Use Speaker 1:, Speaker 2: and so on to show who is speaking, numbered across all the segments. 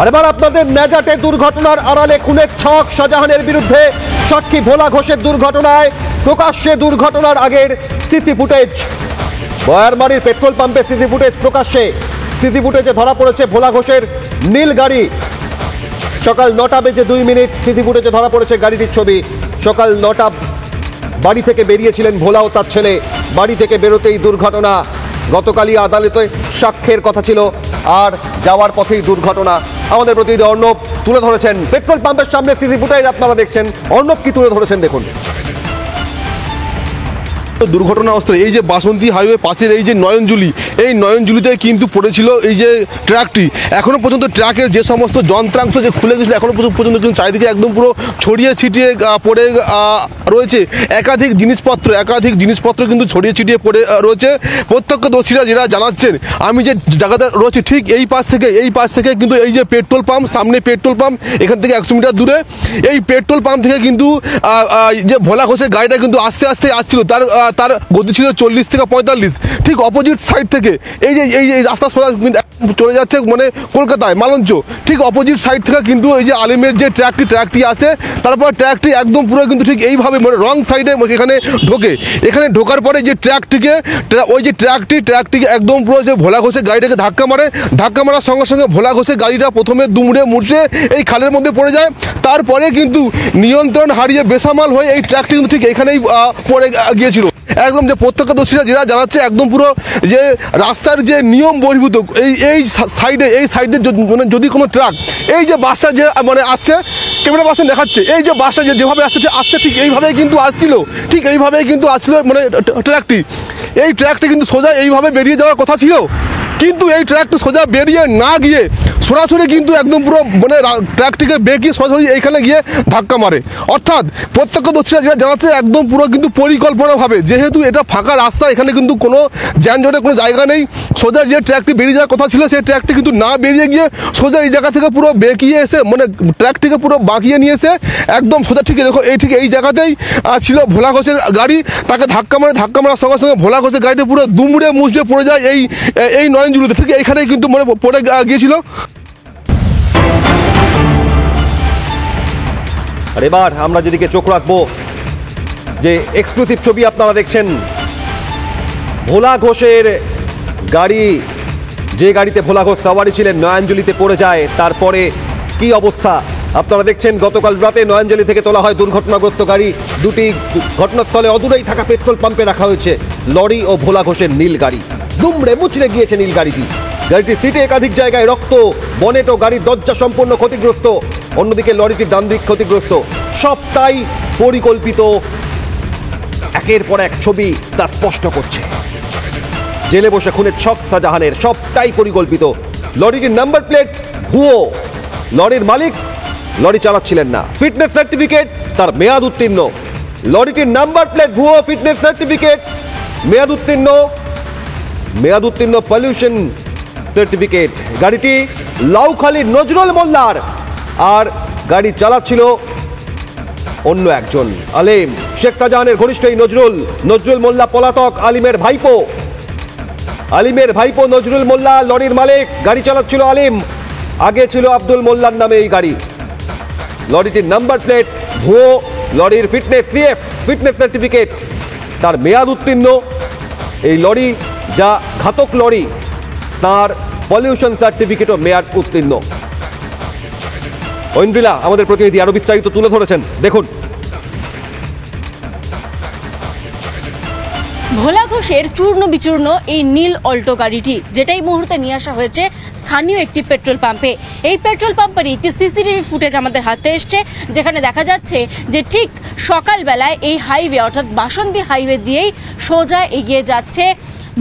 Speaker 1: আর এবার আপনাদের ম্যাজাটে দুর্ঘটনার আড়ালে খুনের ছক শাহজাহানের বিরুদ্ধে সাক্ষী ভোলা ঘোষের দুর্ঘটনায় প্রকাশ্যে দুর্ঘটনার আগের সিসি ফুটেজ। বয়ারমারির পেট্রোল পাম্পে সিসি ফুটেজ প্রকাশ্যে। সিসি ফুটেজে ধরা পড়েছে ভোলা ঘোষের নীল গাড়ি। সকাল 9টা বেজে 2 মিনিট সিসি ফুটেজে ধরা পড়েছে গাড়িটির ছবি। সকাল 9টা বাড়ি থেকে বেরিয়েছিলেন ভোলা ও তার ছেলে। বাড়ি থেকে বেরোতেই দুর্ঘটনা। গতকালই আদালতে সাক্ষ্যের কথা ছিল, আর যাওয়ার পথেই দুর্ঘটনা। আমাদের প্রতিনিধি অর্ণব তুলে ধরেছেন পেট্রোল পাম্পের সামনে সিসি ফুটেজ আপনারা দেখছেন। অর্ণব কি তুলে ধরেছেন দেখুন।
Speaker 2: দুর্ঘটনাগ্রস্ত এই যে বাসন্তী হাইওয়ে পাশের এই যে নয়নজুলি, এই নয়নজুলিতে কিন্তু পড়েছিল এই যে ট্রাকটি। এখনো পর্যন্ত ট্রাকের যে সমস্ত যন্ত্রাংশ যে খুলে গেছিল এখনো পর্যন্ত কিন্তু চারিদিকে একদম পুরো ছড়িয়ে ছিটিয়ে পড়ে রয়েছে। একাধিক জিনিসপত্র কিন্তু ছড়িয়ে ছিটিয়ে পড়ে রয়েছে। প্রত্যক্ষদর্শীরা যেটা জানাচ্ছেন, আমি যে জায়গাতে রয়েছে ঠিক এই পাশ থেকে কিন্তু এই যে পেট্রোল পাম্প, সামনে পেট্রোল পাম্প, এখান থেকে 100 মিটার দূরে এই পেট্রোল পাম্প থেকে কিন্তু যে ভোলা ঘোষের গাড়িটা কিন্তু আস্তে আস্তে আসছিল। তার গতি ছিল 40 থেকে 45। ঠিক অপোজিট সাইড থেকে এই রাস্তা সোজা চলে যাচ্ছে মানে কলকাতায় মালঞ্চ। ঠিক অপোজিট সাইড থেকে কিন্তু এই যে আলিমের যে ট্র্যাকটি আসে, তারপর ট্র্যাকটি একদম পুরো কিন্তু ঠিক এইভাবে মানে রং সাইডে এখানে ঢোকে। এখানে ঢোকার পরে যে ট্র্যাকটি একদম পুরো যে ভোলা ঘোষের গাড়িটাকে ধাক্কা মারার সঙ্গে সঙ্গে ভোলা ঘোষের গাড়িটা প্রথমে দুমড়ে মুড়ছে এই খালের মধ্যে পড়ে যায়। তারপরে কিন্তু নিয়ন্ত্রণ হারিয়ে বেসামাল হয়ে এই ট্র্যাকটি কিন্তু ঠিক এখানেই পড়ে গিয়েছিল। একদম যে প্রত্যক্ষদর্শীরা যেটা জানাচ্ছে, একদম পুরো যে রাস্তার যে নিয়ম বহির্ভূত এই সাইডে যদি কোনো ট্রাক এই যে বাসটা যে মানে আসছে, ক্যামেরা পার্সন দেখাচ্ছে, এই যে বাসটা যেভাবে আসছে ঠিক এইভাবেই কিন্তু আসছিল মানে ট্রাকটি। এই ট্রাকটি কিন্তু সোজা এইভাবে বেরিয়ে যাওয়ার কথা ছিল, কিন্তু এই ট্রাকটি সোজা বেরিয়ে না গিয়ে সরাসরি কিন্তু একদম পুরো মানে ট্রাকটিকে বেঁকিয়ে সরাসরি এইখানে গিয়ে ধাক্কা মারে। অর্থাৎ প্রত্যক্ষদর্শীরা যেটা জানাচ্ছে, একদম পুরো কিন্তু পরিকল্পনাভাবে, যেহেতু এটা ফাঁকা রাস্তা, এখানে কিন্তু কোনো যানজটের কোনো জায়গা নেই, সোজা যে ট্রাকটি বেরিয়ে যাওয়ার কথা ছিল সেই ট্রাকটি কিন্তু না বেরিয়ে গিয়ে সোজা এই জায়গা থেকে পুরো বেঁকিয়ে এসে মানে ট্রাকটিকে পুরো বাঁকিয়ে নিয়ে এসে একদম সোজা ঠিক দেখো এই জায়গাতেই ছিল ভোলা ঘোষের গাড়ি। তাকে ধাক্কা মারার সঙ্গে সঙ্গে ভোলা ঘোষের গাড়িটি পুরো দুমড়ে মুচড়ে পড়ে যায় এই নয়নজুলিতে। ঠিক এইখানেই কিন্তু মানে পড়ে গিয়েছিল।
Speaker 1: আর এবার আমরা যেদিকে চোখ রাখবো, যে এক্সক্লুসিভ ছবি আপনারা দেখছেন, ভোলা ঘোষের গাড়ি, যে গাড়িতে ভোলা ঘোষ সওয়ারি ছিলেন, নয়নজুলিতে পড়ে যায়। তারপরে কি অবস্থা আপনারা দেখছেন। গতকাল রাতে নয়নজুলি থেকে তোলা হয় দুর্ঘটনাগ্রস্ত গাড়ি দুটি। ঘটনাস্থলে অদূরেই থাকা পেট্রোল পাম্পে রাখা হয়েছে লরি ও ভোলা ঘোষের নীল গাড়ি। দুমড়ে মুচড়ে গিয়েছে নীল গাড়িটি। গাড়িটির সিটে একাধিক জায়গায় রক্ত, বনেট ও গাড়ির দরজা সম্পূর্ণ ক্ষতিগ্রস্ত। অন্যদিকে লরিটির ডান দিক ক্ষতিগ্রস্ত। সবটাই পরিকল্পিত। একের পর এক ছবি তা স্পষ্ট করছে। জেলে বসে খুনের ছক শাহজাহানের, সবটাই পরিকল্পিত। লরিটির নাম্বার প্লেট ভুয়ো। লরির মালিক লরি চালাচ্ছিলেন না। ফিটনেস সার্টিফিকেট তার মেয়াদ উত্তীর্ণ। লরিটির নাম্বার প্লেট ভুয়ো, ফিটনেস সার্টিফিকেট মেয়াদ উত্তীর্ণ পলিউশন সার্টিফিকেট। গাড়িটি লাউখালীর নজরুল মোল্লার, আর গাড়ি চালাচ্ছিল অন্য একজন, আলিম। শেখ শাহজাহানের ঘনিষ্ঠ এই নজরুল মোল্লা পলাতক। আলিমের ভাইপো নজরুল মোল্লা লরির মালিক। গাড়ি চালাচ্ছিল আলিম। আগে ছিল আব্দুল মোল্লার নামে এই গাড়ি। লরিটির নাম্বার প্লেট ভুয়ো। লরির ফিটনেস সার্টিফিকেট তার মেয়াদ উত্তীর্ণ। এই লরি যা ঘাতক লরি, তার পলিউশন সার্টিফিকেটও মেয়াদ উত্তীর্ণ। ঐন্দ্রিলা আমাদের প্রতিনিধি আরো বিস্তারিত তুলে ধরেছেন, দেখুন।
Speaker 3: ভোলা ঘোষের চূর্ণ বিচূর্ণ এই নীল অল্টো গাড়িটি, যেটাই মুহূর্তে নিয়ে আসা হয়েছে স্থানীয় একটি পেট্রোল পাম্পে। এই পেট্রোল পাম্পেরই একটি সিসিটিভি ফুটেজ আমাদের হাতে এসছে, যেখানে দেখা যাচ্ছে যে ঠিক সকালবেলায় এই হাইওয়ে অর্থাৎ বাসন্তী হাইওয়ে দিয়েই সোজা এগিয়ে যাচ্ছে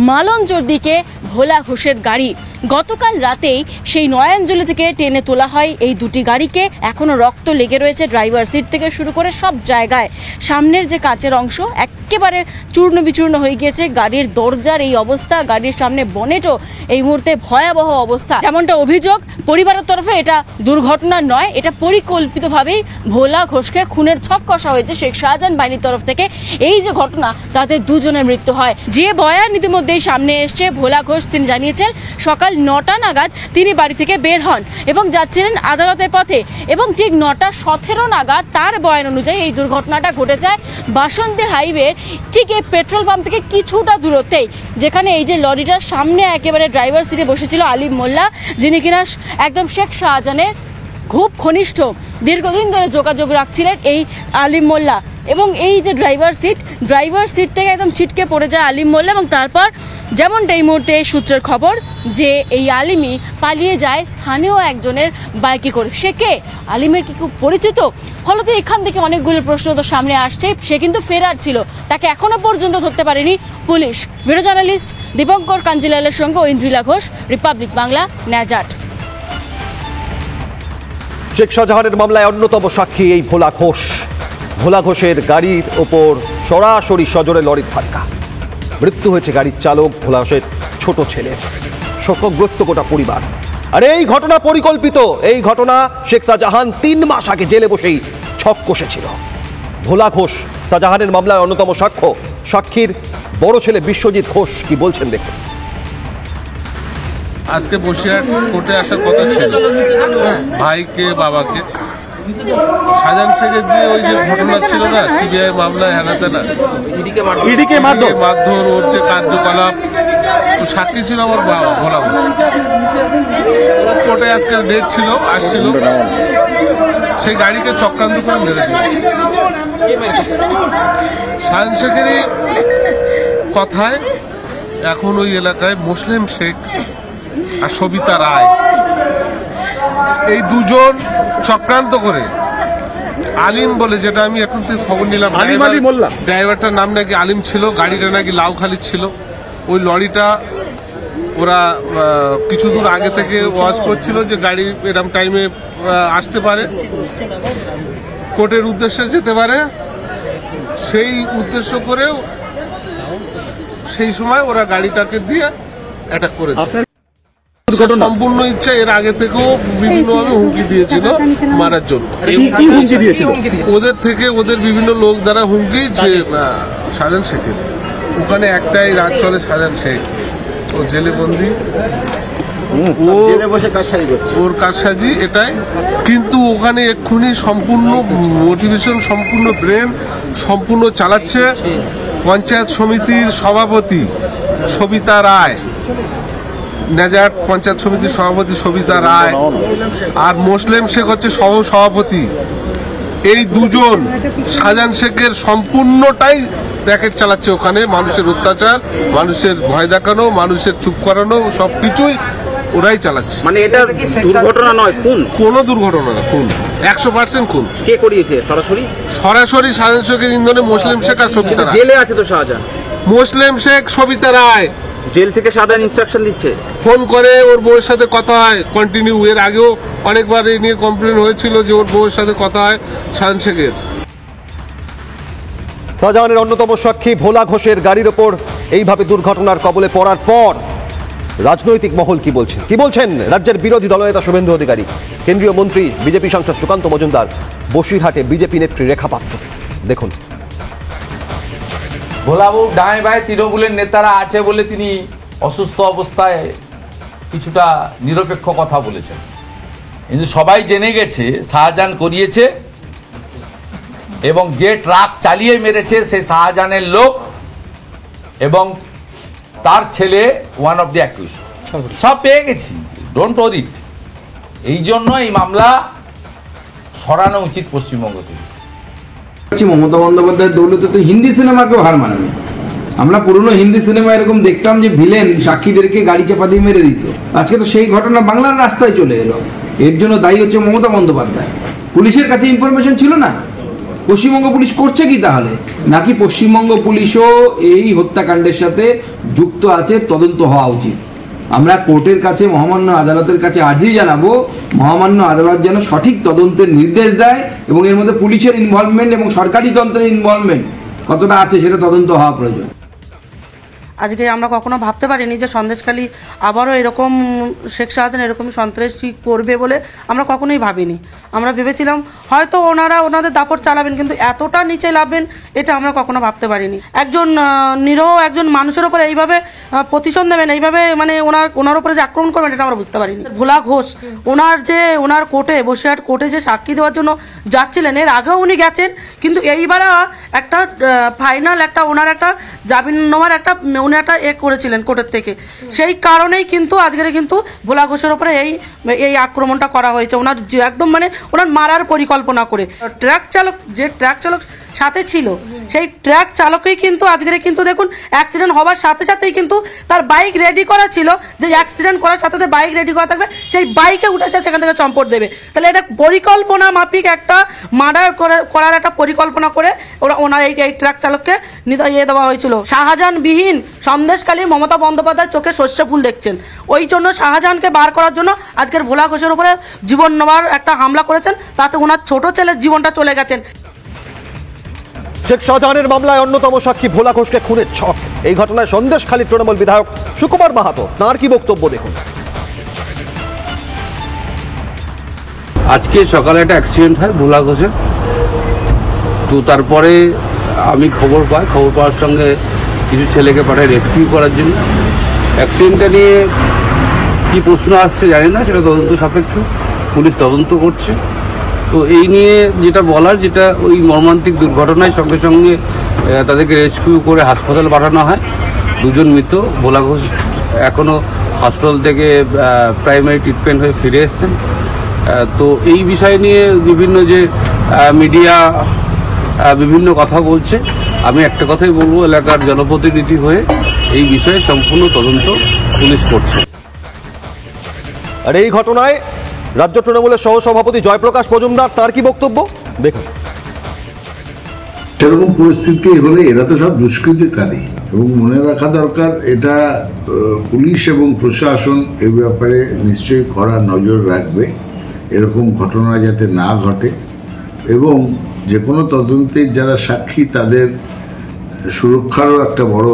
Speaker 3: মালঞ্চর দিকে ভোলা ঘোষের গাড়ি। গতকাল রাতেই সেই নয়নজুলি থেকে টেনে তোলা হয় এই দুটি গাড়িকে। এখনও রক্ত লেগে রয়েছে ড্রাইভার সিট থেকে শুরু করে সব জায়গায়। সামনের যে কাচের অংশ একেবারে চূর্ণ বিচূর্ণ হয়ে গিয়েছে। গাড়ির দরজার এই অবস্থা, গাড়ির সামনে বনেটও এই মুহূর্তে ভয়াবহ অবস্থা। যেমনটা অভিযোগ পরিবারের তরফে, এটা দুর্ঘটনা নয়, এটা পরিকল্পিতভাবেই ভোলা ঘোষকে খুনের ছক কষা হয়েছে শেখ শাহজাহান বাহিনীর তরফ থেকে। এই যে ঘটনা, তাতে দুজনের মৃত্যু হয়। যে বয়ান ইতিমধ্যেই সামনে এসছে ভোলা ঘোষ, তিনি জানিয়েছেন সকাল সকাল 9টা নাগাদ তিনি বাড়ি থেকে বের হন এবং যাচ্ছিলেন আদালতের পথে, এবং ঠিক 9:17 নাগাদ তার বয়ান অনুযায়ী এই দুর্ঘটনাটা ঘটে যায় বাসন্তী হাইওয়ের ঠিক এই পেট্রোল পাম্প থেকে কিছুটা দূরত্বেই, যেখানে এই যে লরিটার সামনে একেবারে ড্রাইভার সিটে বসেছিল আলিম মোল্লা, যিনি কিনা একদম শেখ শাহজাহানের খুব ঘনিষ্ঠ, দীর্ঘদিন ধরে যোগাযোগ রাখছিলেন এই আলিম মোল্লা। এবং এই যে ড্রাইভার সিট থেকে একদম ছিটকে পড়ে যায় আলিম মোল্লা, এবং তারপর যেমনটা এই মুহূর্তে সূত্রের খবর যে এই আলিমই পালিয়ে যায় স্থানীয় একজনের বাইকে করে। সে কে? আলিমের কি খুব পরিচিত? ফলত এখান থেকে অনেকগুলো প্রশ্ন তো সামনে আসছে। সে কিন্তু ফেরার ছিল, তাকে এখনো পর্যন্ত ধরতে পারেনি পুলিশ। ভিডিও জার্নালিস্ট দীপঙ্কর কাঞ্জিলালের সঙ্গে ঐন্দ্রিলা ঘোষ, রিপাবলিক বাংলা, ন্যাজাট।
Speaker 1: শেখ শাহজাহানের মামলায় অন্যতম সাক্ষী এই ভোলা ঘোষ। ভোলা ঘোষের গাড়ির ওপর সরাসরি সজোরে লরির ধাক্কা, মৃত্যু হয়েছে গাড়ির চালক ভোলা ঘোষের ছোট ছেলের। শোকগ্রস্ত গোটা পরিবার। আর এই ঘটনা পরিকল্পিত। এই ঘটনা শেখ শাহজাহান 3 মাস আগে জেলে বসেই ছক কষেছিল। ভোলা ঘোষ শাহজাহানের মামলায় অন্যতম সাক্ষীর বড় ছেলে বিশ্বজিৎ ঘোষ কি বলছেন দেখুন।
Speaker 4: আজকে বসিরহাট কোর্টে আসার কথা ছিল ভাইকে বাবাকে। শাহজাহান শেখের যে ওই যে ঘটনা ছিল না, সিবিআই মামলায় হেনাতেনা মারধর, ওর যে কার্যকলাপ, সাক্ষী ছিল আমার বাবা ভোলা ঘোষ। কোর্টে আজকে ডেট ছিল, আসছিল, সেই গাড়িকে চক্রান্ত করে মেরে দিয়েছে। শাহজাহান শেখেরই কথায় এখন ওই এলাকায় মুসলিম শেখ আর সবিতা রায়, এই দুজন চক্রান্ত করে আলিম বলে, যেটা আমি এখন থেকে খবর নিলাম, ড্রাইভারটার নাম নাকি আলিম ছিল, গাড়িটা নাকি লাউখালি ছিল। ওই লরিটা ওরা কিছু দূর আগে থেকে ওয়াচ করছিল যে গাড়ি এরকম টাইমে আসতে পারে, কোর্টের উদ্দেশ্যে যেতে পারে, সেই উদ্দেশ্য করেও সেই সময় ওরা গাড়িটাকে দিয়ে অ্যাটাক করেছে। সম্পূর্ণ ইচ্ছা, এর আগে থেকেও বিভিন্নভাবে হুমকি দিয়েছিল মারার জন্য। ওদের থেকে ওদের বিভিন্ন লোক দ্বারা হুমকি, যে শাহজাহান শেখের ওখানে একটাই রাত চলে, শাহজাহান শেখ ও জেলে বন্দি, ওর কারসাজি এটাই। কিন্তু ওখানে এক্ষুনি সম্পূর্ণ মোটিভেশন, সম্পূর্ণ ব্রেন সম্পূর্ণ চালাচ্ছে পঞ্চায়েত সমিতির সভাপতি সবিতা রায়, নেজাট পঞ্চায়েত সমিতির সভাপতি সবিতা রায়, আর মুসলিম শেখ হচ্ছে সহ সভাপতি। এই দুজন শাহজাহান শেখের সম্পূর্ণটাই র্যাকেট চালাচ্ছে ওখানে, মানুষের অত্যাচার, মানুষের ভয় দেখানো, মানুষের চুপ করানো, সবকিছুই ওরাই চালাচ্ছে।
Speaker 5: মানে এটা দুর্ঘটনা নয়, খুন?
Speaker 4: কোনো দুর্ঘটনা না, খুন, 100% খুন।
Speaker 5: কে করিয়েছে? সরাসরি
Speaker 4: শাহজাহান শেখের ইন্ধনে মুসলিম শেখ আর সবিতা রায়।
Speaker 5: জেলে আছে তো শাহজাহান।
Speaker 4: মুসলিম শেখ সবিতা রায়
Speaker 5: জেল থেকে শাহজাহান ইনস্ট্রাকশন দিচ্ছে,
Speaker 4: ফোন করে ওর বউয়ের সাথে কথা হয় কন্টিনিউ। এর আগেও অনেকবার এই নিয়ে কমপ্লেন হয়েছিল যে ওর বউয়ের সাথে কথা হয় শাহজাহান শেখের।
Speaker 1: শাহজাহানের অন্যতম সাক্ষী ভোলা ঘোষের গাড়ির ওপর এইভাবে দুর্ঘটনার কবলে পড়ার পর রাজনৈতিক মহল কি বলছেন রাজ্যের বিরোধী দলনেতা শুভেন্দু অধিকারী, কেন্দ্রীয় মন্ত্রী বিজেপি সাংসদ সুকান্ত মজুমদার, বসিরহাটে বিজেপি নেত্রী রেখা পাত্র। দেখুন।
Speaker 6: ভোলাবাবুর ডাঁয়ে বাঁয়ে তৃণমূলের নেতারা আছে বলে তিনি অসুস্থ অবস্থায় কিছুটা নিরপেক্ষ কথা বলেছেন, কিন্তু সবাই জেনে গেছে শাহজাহান করিয়েছে, এবং যে ট্রাক চালিয়ে মেরেছে সে শাহজাহানের লোক এবং তার ছেলে ওয়ান অফ দি অ্যাকিউজ। সব পেয়ে গেছি, ডোন্ট ওয়ারি। এই জন্য এই মামলা সরানো উচিত পশ্চিমবঙ্গ থেকে।
Speaker 7: মমতা বন্দ্যোপাধ্যায়ের দৌলতে তো হিন্দি সিনেমাকেও হার মানাবে। আমরা পুরনো হিন্দি সিনেমা এরকম দেখতাম যে ভিলেন সাক্ষীদেরকে গাড়ি চাপা দিয়ে মেরে দিত। আজকে তো সেই ঘটনা বাংলার রাস্তায় চলে এলো। এর জন্য দায়ী হচ্ছে মমতা বন্দ্যোপাধ্যায়। পুলিশের কাছে ইনফরমেশন ছিল না। পশ্চিমবঙ্গ পুলিশ করছে কি তাহলে? নাকি পশ্চিমবঙ্গ পুলিশও এই হত্যাকাণ্ডের সাথে যুক্ত আছে? তদন্ত হওয়া উচিত। আমরা কোর্টের কাছে, মহামান্য আদালতের কাছে আর্জি জানাবো, মহামান্য আদালত যেন সঠিক তদন্তের নির্দেশ দেয় এবং এর মধ্যে পুলিশের ইনভলভমেন্ট এবং সরকারি তন্ত্রের ইনভলভমেন্ট কতটা আছে সেটা তদন্ত হওয়া প্রয়োজন।
Speaker 8: আজকে আমরা কখনো ভাবতে পারিনি যে সন্দেশখালী আবারও এরকম শেখ শাহজাহান এরকমই সন্ত্রাসী করবে বলে আমরা কখনোই ভাবিনি। আমরা ভেবেছিলাম হয়তো ওনারা ওনাদের দাপট চালাবেন, কিন্তু এতটা নিচে নামবেন এটা আমরা কখনো ভাবতে পারিনি। একজন নিরহ একজন মানুষের উপরে এইভাবে প্রতিশোধ নেবেন, এইভাবে মানে ওনার উপরে যে আক্রমণ করবেন এটা আমরা বুঝতে পারিনি। ভোলা ঘোষ ওনার কোর্টে বসিরহাট কোর্টে যে সাক্ষী দেওয়ার জন্য যাচ্ছিলেন, এর আগেও উনি গেছেন, কিন্তু এইবার একটা ফাইনাল একটা ওনার একটা জামিননামার একটা উনি একটা করেছিলেন কোর্টের থেকে, সেই কারণেই কিন্তু আজকের কিন্তু ভোলা ঘোষের উপরে এই আক্রমণটা করা হয়েছে। ওনার একদম মানে ওনার মারার পরিকল্পনা করে ট্রাক চালক সাথে ছিল, সেই ট্রাক চালকই কিন্তু আজকের কিন্তু দেখুন অ্যাক্সিডেন্ট হওয়ার সাথে সাথেই কিন্তু তার বাইক রেডি করা ছিল, যে অ্যাক্সিডেন্ট করার সাথে সাথে বাইক রেডি করা থাকবে, সেই বাইকে উঠে সেখান থেকে চম্পট দেবে। তাহলে এটা পরিকল্পনা মাফিক একটা মার্ডার করার একটা পরিকল্পনা করে ওনার এই ট্রাক চালককে দেওয়া হয়েছিল। শাহজাহানবিহীন সন্দেশখালী মমতা বন্দ্যোপাধ্যায় চোখে সর্ষে ফুল দেখছেন, ওই জন্য শাহজাহানকে বার করার জন্য আজকের ভোলা ঘোষের উপরে জীবন নেওয়ার একটা হামলা করেছেন, তাতে ওনার ছোট ছেলের জীবনটা চলে গেছেন।
Speaker 1: শেখ শাহজাহানের মামলায় অন্যতম সাক্ষী ভোলা ঘোষকে খুনের ছক। এই ঘটনায় সন্দেশখালী তৃণমূল বিধায়ক সুকুমার মাহাতো, তাঁর কি বক্তব্য দেখুন।
Speaker 9: আজকে সকালে একটা অ্যাক্সিডেন্ট হয় ভোলা ঘোষের, তো তারপরে আমি খবর পাওয়ার সঙ্গে কিছু ছেলেকে পাঠাই রেস্কিউ করার জন্য। অ্যাক্সিডেন্টটা নিয়ে কী প্রশ্ন আসছে জানি না, সেটা তদন্ত সাপেক্ষ, পুলিশ তদন্ত করছে। তো এই নিয়ে যেটা বলার, যেটা ওই মর্মান্তিক দুর্ঘটনায় সঙ্গে সঙ্গে তাদেরকে রেস্কিউ করে হাসপাতাল পাঠানো হয়। দুজন মৃত। ভোলা ঘোষ এখনও হাসপাতাল থেকে প্রাইমারি ট্রিটমেন্ট হয়ে ফিরে এসছেন। তো এই বিষয় নিয়ে বিভিন্ন যে মিডিয়া বিভিন্ন কথা বলছে, আমি একটা কথাই বলবো, এলাকার জনপ্রতিনিধি হয়ে এই বিষয়ে সম্পূর্ণ তদন্ত পুলিশ করছে।
Speaker 1: আর এই ঘটনায় রাজ্য তৃণমূলের সহসভাপতি জয়প্রকাশ মজুমদার, তার কি বক্তব্য দেখুন।
Speaker 10: সেরকম পরিস্থিতি হলে এরা তো সব দুষ্কৃতিকারী, এবং মনে রাখা দরকার এটা পুলিশ এবং প্রশাসন এ ব্যাপারে নিশ্চয়ই কড়া নজর রাখবে, এরকম ঘটনা যাতে না ঘটে, এবং যে কোনো তদন্তের যারা সাক্ষী তাদের সুরক্ষারও একটা বড়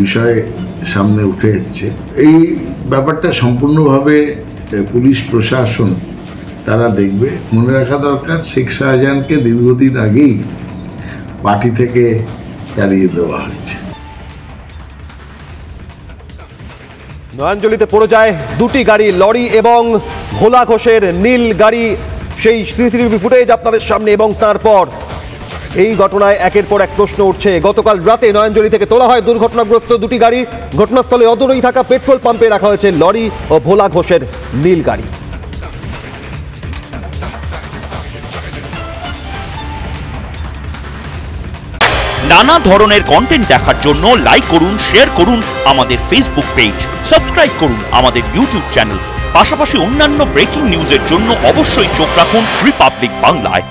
Speaker 10: বিষয় সামনে উঠে এসছে। এই ব্যাপারটা সম্পূর্ণভাবে পুলিশ প্রশাসন তারা দেখবে। মনে রাখা দরকার শেখ শাহজাহানকে দীর্ঘদিন আগেই পার্টি থেকে তাড়িয়ে দেওয়া হয়েছে।
Speaker 1: নয়াঞ্জলিতে পড়ে যায় দুটি গাড়ি, লরি এবং ভোলা ঘোষের নীল গাড়ি। সেই সিসিটিভি ফুটেজ আপনাদের সামনে, এবং তারপর এই ঘটনায় একের পর এক প্রশ্ন উঠছে। গতকাল রাতে নয়াঞ্জলি থেকে তোলা হয় দুর্ঘটনাগ্রস্ত দুটি গাড়ি। ঘটনাস্থলে অদূরেই থাকা পেট্রোল পাম্পে রাখা হয়েছে লরি ও ভোলা ঘোষের নীল গাড়ি।
Speaker 11: নানা ধরনের কন্টেন্ট দেখার জন্য লাইক করুন, শেয়ার করুন আমাদের ফেসবুক পেজ, সাবস্ক্রাইব করুন আমাদের ইউটিউব চ্যানেল। পাশাপাশি অন্যান্য ব্রেকিং নিউজের জন্য অবশ্যই চোখ রাখুন রিপাবলিক বাংলায়।